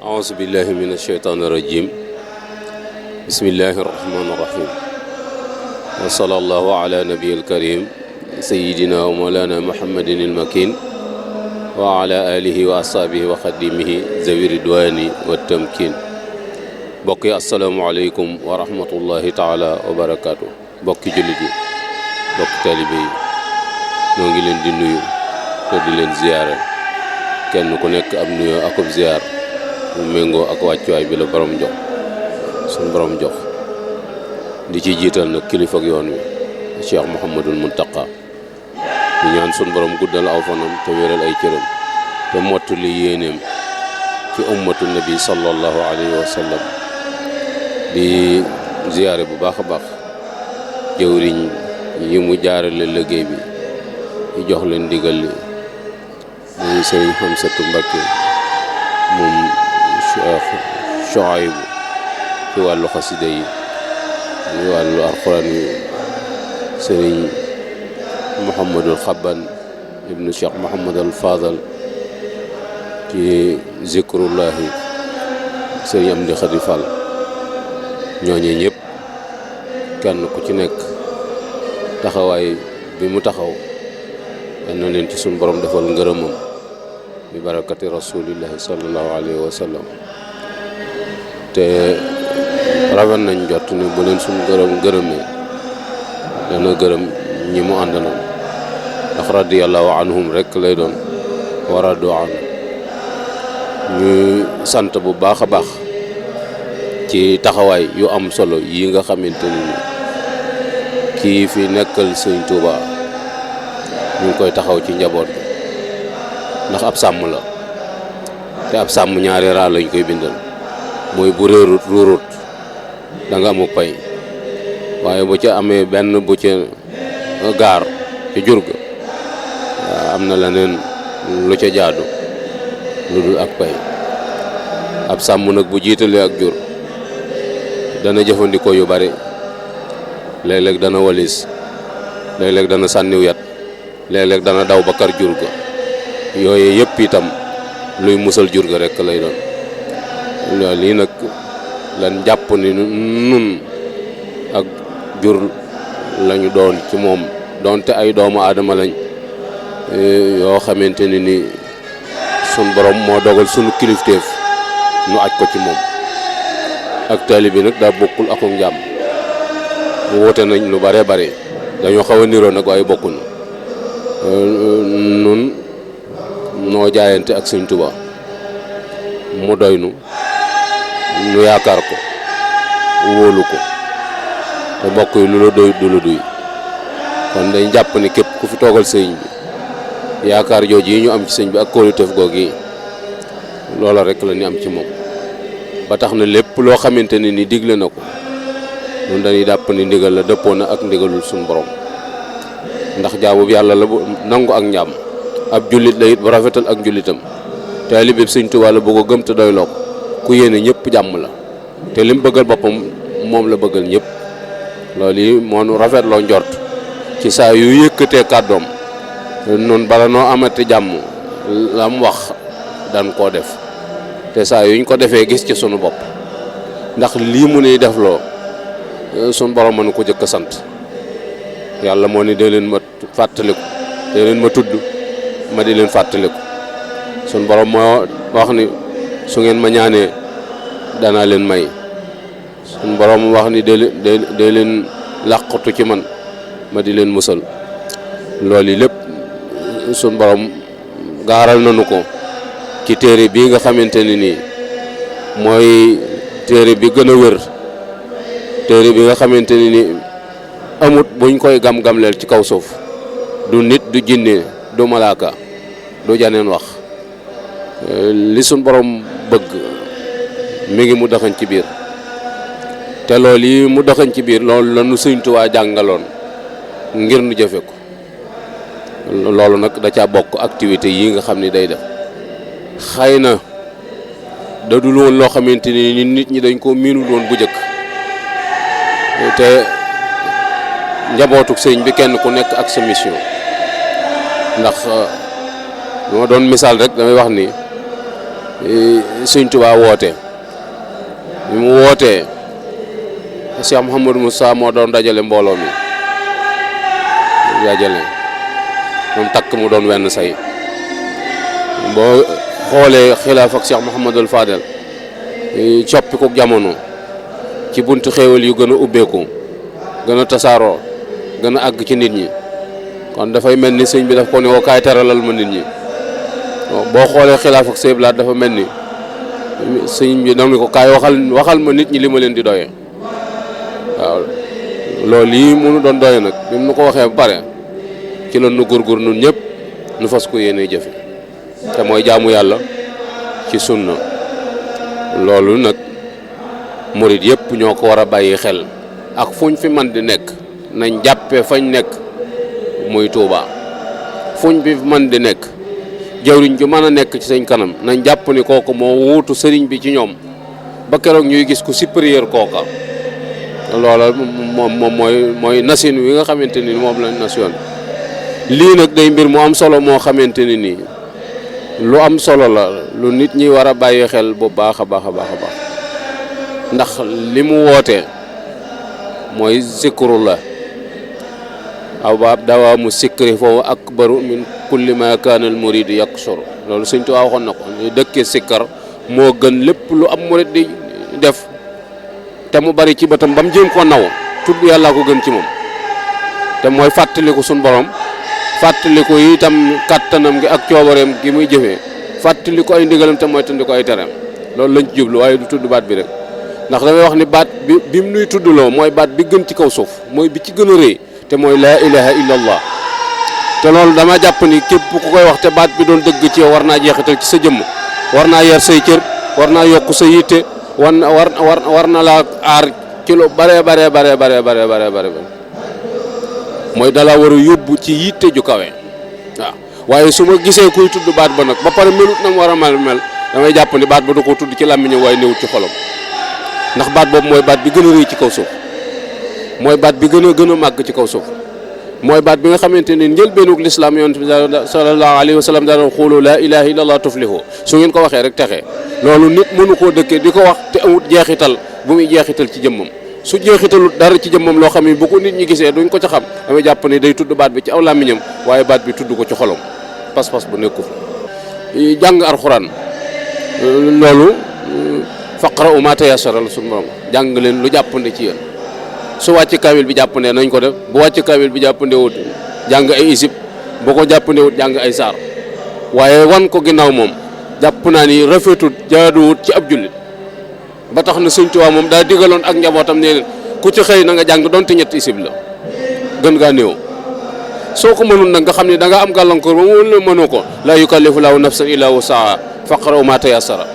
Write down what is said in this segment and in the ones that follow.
أعوذ بالله من الشيطان الرجيم بسم الله الرحمن الرحيم وصلى الله على نبي الكريم سيدنا ومولانا محمد المكين وعلى آله وأصحابه وخديمه ذوي الرضوان والتمكين بقي السلام عليكم ورحمة الله تعالى وبركاته بقي جلدي بقي طالبي نوغي لين دي نيو te di leen ziyaare kenn ku nekk am nuyoo akub ziyaar mu méngoo ak wàccuwaay bi la borom jox suñ borom jox di ci jiital nag kilifa ak yoon wi Cheikh Mouhamadul Muntaqa di ñaan suñ borom guddal aw fanam te wéral ay cëram te mottali yéeneem ci ummatu nabi sallallahu alayhi wa sallam di ziyaare bu baax a baax jëwriñ yi mu jaarale liggéey bi di jox leen ndigal li muy Sëriñ Xamsatu Mbakke moom Cheikh Chouaïb ci wàllu xasida yi ci wàllu alxuraan yi Sëriñ Mouhamadul Xabban ibnu Cheikh Mouhamadul Fadal ci zikrullahi Sëriñ Amdi Xadi Fall ñooñu ñëpp kenn ku ci nekk taxawaay bi mu taxaw yal na leen ci suñu borom defal ngërëmam bi barakati rasulillahi sallallahu alayhi wa sallam te rafet nañ jot ni bu leen suñu gërëmee dana gërëm ñi mu àndaloon ndax radiyallahu anhum rek lay doon wa radu an ñuy sant bu baax a baax ci taxawaay yu am solo yi nga xamante ni kii fi nekkal Sëñ Tuuba ñu ngi koy taxaw ci njaboot bi ndax ab sàmm la te ab sàmm ñaari raa lañ koy bindal mooy bu réerut ruurut da nga amuk pay waaye bu ca amee benn bu ca gaar ci jur ga am na leneen lu ca jaadu lu dul ak pay ab sàmm nag bu jiitalee ak jur dana jëfandikoo yu bari léeg-léeg dana walis léeg-léeg dana sànniw yat léeg-léeg dana daw ba kar jur ga yooyu yëpp itam luy musal jur ga rek lay doon loolu lii nag lan jàpp ni nun ak jur lañu doon ci moom doonte ay doomu aadama lañ yoo xamante ni sun borom moo dogal sunu kilifteef nu aj ko ci moom ak taalibe bi nag daa bokkul ak njàmm woote nañ lu bare bare dañoo xaw a niroo nag waaye bokkuñu nun noo jaayante ak Sëñ Tuubaa mu doy nu yaakaar ko wóolu ko te mbokk yi lu la doy du la duy kon dañ jàpp ni képp ku fi toogal sëñ bi yaakaar jooju yi ñu am ci sëñ bi ak kóoluteef googu yi loola rek la ñu am ci moom ba tax na lépp loo xamante ne ni digle na ko ñun dañuy jàpp ni ndigal la dëppoo na ak ndigalul suñu borom ndax jaamu bi yàlla la bu nangu ak njaam ab jullit la it bu rafetal ak njullitam taalibe Sëñ Tuubaa la bu ko gëm te doyloo ko ku yéene ñëpp jàmm la te lim bëggal boppam moom la bëggal ñëpp loolu yi moo nu rafetloo njort ci saa yu yëkkatee kàddoom noonu bala noo amati jàmm la mu wax dan koo def te saa yuñ ko defee gis ci sunu bopp ndax lii mu nuy def loo sunu borom mën ko jëkk a sant yàlla moo ni dee leen ma fàttaliku dee leen ma tudd ma di leen fàttaliku sun borom moo wax ni su ngeen ma ñaanee danaa leen may sun borom wax ni dee leen làqatu ci man ma di leen musal loolu yi lépp sun borom gaaral nañu ko ci téere bii nga xamante ni nii mooy téere bi gën a wër téere bi nga xamante ni nii amut buñ koy gam-gamleel ci kaw suuf du nit du jinne du malaaka du janeen wax li suñ borom bëgg mi ngi mu doxañ ci biir te loolu yi mu doxañ ci biir loolu la nu Sëñ Tuubaa jàngaloon ngir nu jëfe ko loolu nag da caa bokk activité yi nga xam ni day def xëy na da dul woon loo xamante ni nit ñi dañ ko miinul woon bu njëkk te njabootuk sëñ bi kenn ku nekk ak sa mission ndax moo doon misaal rek damay wax ni Sëñ Tuubaa woote bi mu wootee Cheikh Mouhamadou Moussa moo doon dajale mbooloo mi moom takk mu doon wenn say boo xoolee xilaaf ak Cheikh Mouhamadul Fadel coppi ko jamono ci buntu xéewal yu gën a ubbeeku gën a tasaaroo gën a àgg ci nit ñi kon dafay mel ni sëñ bi daf ko ne woo kaay teralal ma nit ñi boo xoolee xilaaf ak Sëñ Blaat dafa mel ni sëñ bi dam ni ko kaay waxal ma nit ñi li ma leen di doyee waaw loolu yi mënu doon doye nag bi mu ko waxee ba pare ci la nu góorgóor nun ñëpp nu fas ko yéene jëfe te mooy jaamu yàlla ci sunna loolu nag murit yëpp ñoo ko war a bàyyi xel ak fuñ fi man di nekk nañ jàppe fañ nekk muy Tuuba fuñ bi man di nekk jawriñ ju mën a nekk ci seen kanam nañ jàpp ni kooku moo wuutu sëriñ bi ci ñoom ba keroog ñuy gis ku supérieur kooka loola moom mooy nasin wi nga xamante ni moom lañ nation lii nag day mbir mu am solo moo xamante ni nii lu am solo la lu nit ñi war a bàyyi xel bu baax a baax a baax a baax ndax li mu wootee mooy zikrullah aw baab dawaamu sikri foofu akbaru min kulli ma kaana al murid yaksur loolu Sëñ Tuubaa waxoon na ko ñu dëkkee sikkar moo gën lépp lu am murid di def te mu bari ci bëtam ba mu jéem koo naw tudd yàllaa ko gën ci moom te mooy fàttaliku suñ borom fàttaliku itam kattanam gi ak coobareem gi muy jëfee fàttaliku ay ndigalam te mooy tandi ko ay tereem loolu lañ ci jublu waaye du tudd baat bi rek ndax damay wax ni baat bi mu nuy tuddloo mooy baat bi gën ci kaw suuf mooy bi ci gën a rëy te mooy laa ilaha illa allah te loolu dama jàpp ni képp ku koy wax te baat bi doon dëgg ci yow war naa jeexital ci sa jëmm war naa yar say cër war naa yokk sa yitte war na laa aar ci lu bare mooy dala war a yóbbu ci yitte ju kawe waaw waaye su ma gisee kuy tudd baat ba nag ba pare melut na mu war a mel damay jàpp ni baat ba da koo tudd ci làmmiñam waaye newut ci xolam ndax baat boobu mooy baat bi gën a rëy ci kaw suuf mooy baat bi gën a màgg ci kaw suuf mooy baat bi nga xamante ne njëlbeenug lislaam yonent bi sallallahu alayhi wa sallam daana xuulu laa ilaha illallah tuflihu su ngeen ko waxee rek texee loolu nit mënu koo dëkkee di ko wax te amut jeexital bu muy jeexital ci jëmmam su jeexitalut dara ci jëmmam loo xam ne bu ko nit ñi gisee duñ ko ca xam damay jàpp ne day tudd baat bi ci aw làmmiñam waaye baat bi tudd ko ci xolom pas-pas bu nekku fi jàng alxuraan loolu faqra'u maa tayassara la suñu borom jàng leen lu jàppande ci yéen su wàcc kaamil bi jàppandee nañ ko def bu wàcc kaamil bi jàppandee wut jàng ay isib bu ko jàppandee wut jàng ay saar waaye wan ko ginnaaw moom jàpp naa ni rafetut jaaduwut ci ab jullit ba tax na Sëñ Tuubaa moom daa digaloon ak njabootam ne leen ku ci xëy na nga jàng donte ñetti isib la gën ngaa néew soo ko mënul nag nga xam ne da nga am gàllankoor ba mu la mënoo ko laa yukallifu laahu nafsan illaa wus'ahaa faqra'u maa tayassara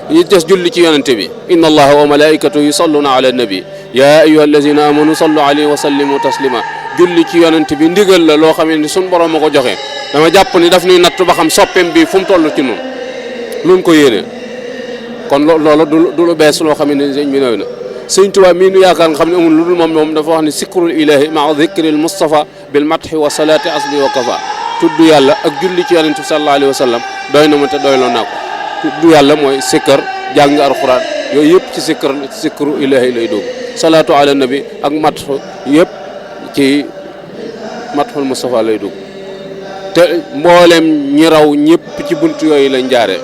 yi des julli ci yonente bi inna allaha wa malaikatahu yusalluna ala nabi ya ayyuha allazina amanu sallu alayhi wa sallimu taslima julli ci yonente bi ndigal la loo xam ne suñ borom ma ko joxe dama jàpp ni daf ñuy natt ba xam soppeem bi fu mu toll ci noonu luñ ko yéene kon loolu du lu bees loo xam ne sëñ bi néew na Sëñ Tuubaa mii nu yaakaar nga xam ne amul lu dul moom dafa wax ne sikrul ilahi maa dikril mustafa bil mathi wa salati asbi wa kafa tudd yàlla ak julli ci yonente bi sallallahu alayhi wa sallam doy na ma te doyloo naa ko tudd yàlla mooy sikkar jàng alxuraan yooyu yëpp ci sikru ilaahi lay dugg salaatu ala nabi ak matxu yëpp ci matxul Mustafa lay dugg te mboolem ñi raw ñëpp ci buntu yooyu lañ jaaree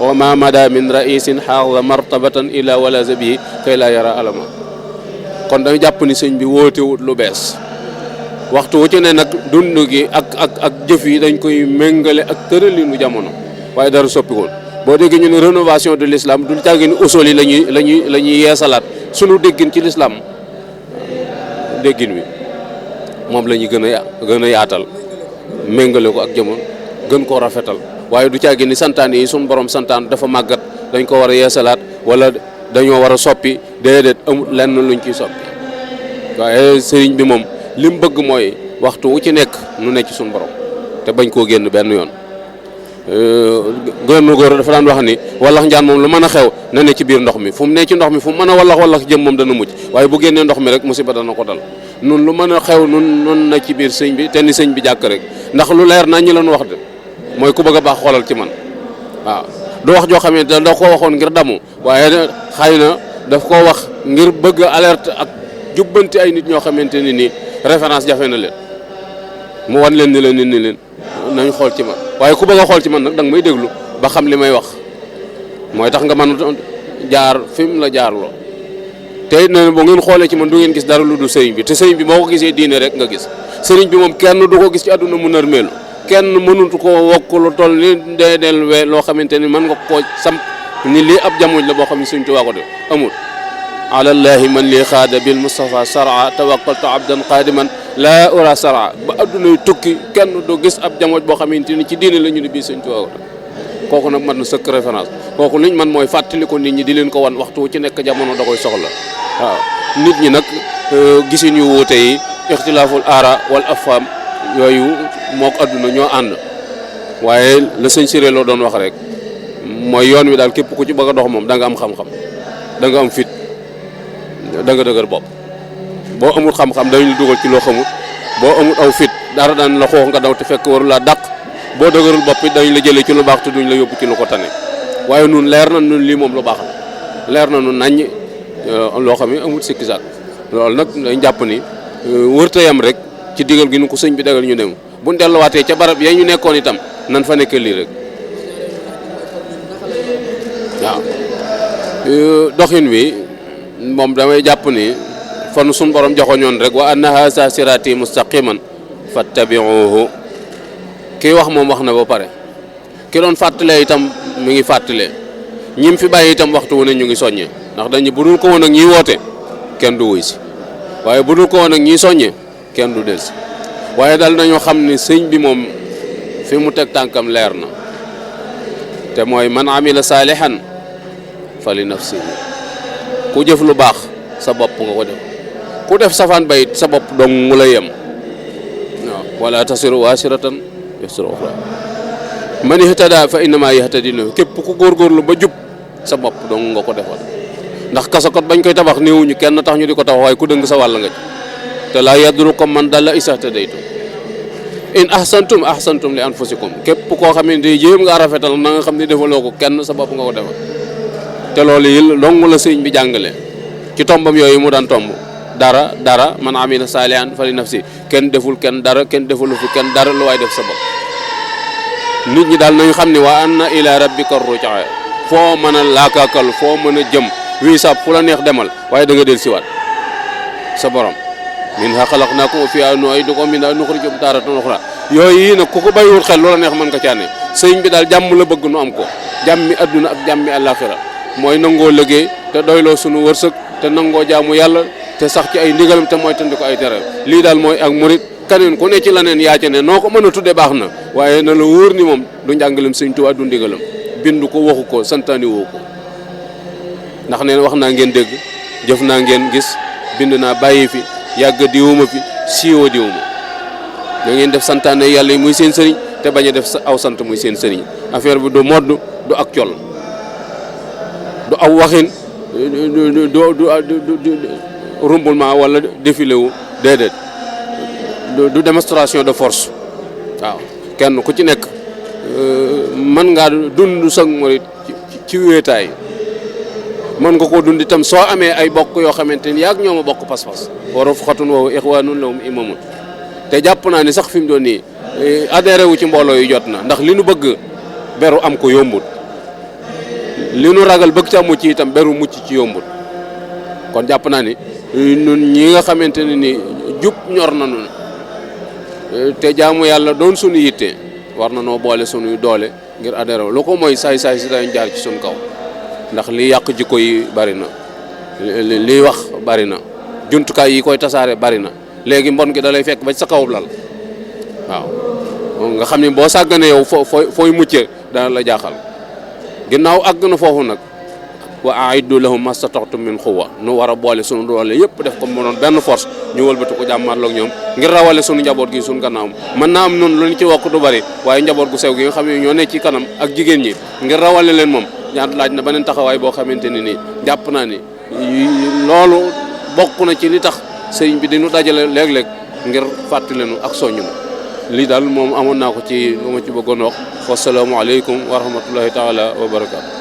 wa ma mada min raisin xaaza martabatan ila wala zabihi kay laa yara alama kon dañu jàpp ni sëñ bi wootewut lu bees waxtu wu ci ne nag dund gi ak jëf yi dañ koy méngale ak tëralinu jamono waaye dara soppikul boo déggee ñu ne rénovation de l'islam du jàggi ni usul yi la ñuy yeesalaat sunu déggin ci l'islam déggin wi moom la ñuy gën a yaatal méngale ko ak jamono gën koo rafetal waaye du càggi ni santaan yi suñu borom santaan dafa màggat dañ ko war a yeesalaat wala dañoo war a soppi déedéet amul lenn luñ ciy soppi waaye sëriñ bi moom li mu bëgg mooy waxtu wu ci nekk nu nekk ci suñu borom te bañ koo génn benn yoon góor dafa daan wax ni wallax njaan moom lu mën a xew na ne ci biir ndox mi fu mu ne ci ndox mi fu mu mën a wallax jëm moom dana mucc waaye bu génnee ndox mi rek musiba dana ko dal nun lu mën a xew nun na ci biir sëñ bi te ni sëñ bi jàkk rek ndax lu leer nañ ñi lañu wax de mooy ku bëgg a baax xoolal ci man waaw du wax joo xamante ne da koo waxoon ngir damu waaye xëy na daf koo wax ngir bëgg alerte ak jubbanti ay nit ñoo xamante ne nii référence jafe na leen mu wan leen ni leen nañ xool ci man waaye ku bëgg a xool ci man nag da nga may déglu ba xam li may wax mooy tax nga mën jaar fi mu la jaarloo te it na boo ngeen xoolee ci man du ngeen gis dara lu dul sëriñ bi te sëriñ bi moo ko gisee diine rek nga gis sëriñ bi moom kenn du ko gis ci àdduna mu nërmeelu kenn mënut ko wokk lu toll ni del we loo xamante ni mën nga koo samp ni lii ab jamuj la boo xam ne Sëriñ Tuubaa ko def amul alallahi man lii xaada bil mustafa sara tawakkaltu abdan qadiman laa ura sara ba addunay tukki kenn du gis ab jamooj boo xamante ni ci diine la ñu ne bii Sëriñ Tuubaa ko def kooku nag mat na sëkk référence kooku liñ man mooy fàttali ko nit ñi di leen ko wan waxtu ci nekk jamono da koy soxla waaw nit ñi nag gisin yu wuute yi ixtilaaful aara wal afham yooyu mook adduna ñoo ànd waaye la sëñ Siré loo doon wax rek mooy yoon wi daal képp ku ci bëgg a dox moom da nga am xam-xam da nga am fit da nga dëgër bopp boo amul xam-xam dañu dugal ci loo xamul boo amul aw fit dara daan la xoox nga daw te fekk waru laa dàq boo dëgërul bopp it dañu la jëlee ci lu baax te duñ la yóbbu ci lu ko tane waaye nun leer na nun lii moom lu baax la leer na nun naññ loo xam ne amul sikki saak loolu nag dañ jàpp ni wërta yam rek ci digal gi nu ko sëñ bi dagal ñu dem buñ delluwaatee ca barab ya ñu nekkoon itam nan fa nekk lii rek waaw doxin wi moom damay jàpp ni fan suñ borom joxoñoon rek wa anna haza sirati mustaqiman fattabi'uhu kii wax moom wax na ba pare ki doon fàttalee itam mi ngi fàttalee ñim fi bàyyi itam waxtu wu ne ñu ngi soññee ndax dañu bu dul ko woon ak ñiy woote kenn du wuy si waaye bu dul ko woon ak ñiy soññee kenn du del si waaye daal nañoo xam ne sëñ bi moom fi mu teg tànkam leer na te mooy man amila saalihan fa li nafsihi ku jëf lu baax sa bopp nga ko def ku def safaan bayit sa bopp dong mu la yem waaw wala tasiru wasiratan yusra ukhra man ihtada fa innama yahtadi li képp ku góorgóorlu ba jub sa bopp dong nga ko defal ndax kasakot bañ koy tabax néewuñu kenn tax ñu di ko tabax waaye ku dëng sa wàll nga ci te laa yadrukum man dalla isa htadaytum in ahsantum ahsantum li anfusikum képp koo xam ne day jéem nga rafetal na nga xam ne defaloo ko kenn sa bopp nga ko defal te loolu yi dong la sëñ bi jàngale ci tombam yooyu mu daan tomb dara man amila saalihan fa li nafsi kenn deful kenn dara kenn defalu fi kenn dara lu waay def sa bopp nit ñi daal nañu xam ne wa anna ila rabbika rujaa foo mën a laakaakal foo mën a jëm wii sab fu la neex demal waaye da nga del siwaat sa borom minha xalaqnaakum wa fiihaa nu'iidukum wa minhaa nuxrijukum taaratan uxraa yooyu yi nag ku ko bàyyiwul xel loola neex mën nga caane sëñ bi daal jàmm la bëgg nu am ko jàmmi adduna ak jàmmi àllaaxira mooy nangoo liggéey te doyloo sunu wërsëg te nangoo jaamu yàlla te sax ci ay ndigalam te mooy tandi ko ay tere lii daal mooy ak murit kaneen ku ne ci la neen yaa ca ne noo ko mën a tudde baax na waaye na la wóor ni moom du njàngalem sëñ Tuubaa du ndigalam bindu ko waxu ko santaani woo ko ndax neen wax naa ngeen dégg jëf naa ngeen gis bind naa bàyyi fi yàgg diwuma fi siiwa diwuma da ngeen def santaane yàlla yi muy seen sëriñ te bañ a def aw sant muy seen sëriñ affaire bi du modd du ak col du aw waxin du rumbulement wala défilé wu déedéet du démonstration de force waaw kenn ku ci nekk mën ngaa dund sag murit ci wéetaay mën nga koo dund itam soo amee ay bokk yoo xamante ni yaag ñoom a bokk pas-pas wa rafqatun wa ixwaanun lahum imamun te jàpp naa ni sax fi mu doon nii adhéré wu ci mbooloo yi jot na ndax li nu bëgg beru am ko yombut li nu ragal bëgg ca mucc itam beru mucc ci yombut kon jàpp naa ni ñun ñi nga xamante ne ni jub ñor na nun te jaamu yàlla doon suñu yitte war na noo boole suñuy doole ngir adhéré wu lu ko mooy saay-saay si dañ jaar ci suñu kaw ndax li yàq jikko yi bari na liy wax bari na jumtukaay yi koy tasaare bari na léegi mbon gi da lay fekk ba sa kaw lal waaw nga xam ne boo sàgganee yow fooy muccee dana la jaaxal ginnaaw àgg na foofu nag wa a'iddu lahum mastata'tum min quwwa nu war a boole sunu doole yëpp def ko mu doon benn force ñu wëlbati ko jàmmarloo ak ñoom ngir rawale sunu njaboot gi sunu gannaaw mën naa am noonu lu ñu ci wokk du bari waaye njaboot gu sew gi nga xam ne ñoo ne ci kanam ak jigéen ñi ngir rawale leen moom ñaata laaj na beneen taxawaay boo xamante ne nii jàpp naa ni loolu bokk na ci li tax sëriñ bi dañu dajale léeg-léeg ngir fàttali leen ak soññu lii daal moom amoon naa ko ci lu ma ci bëggoon wax. wasalaamaaleykum wa rahmatullahi taala wa barakaatu.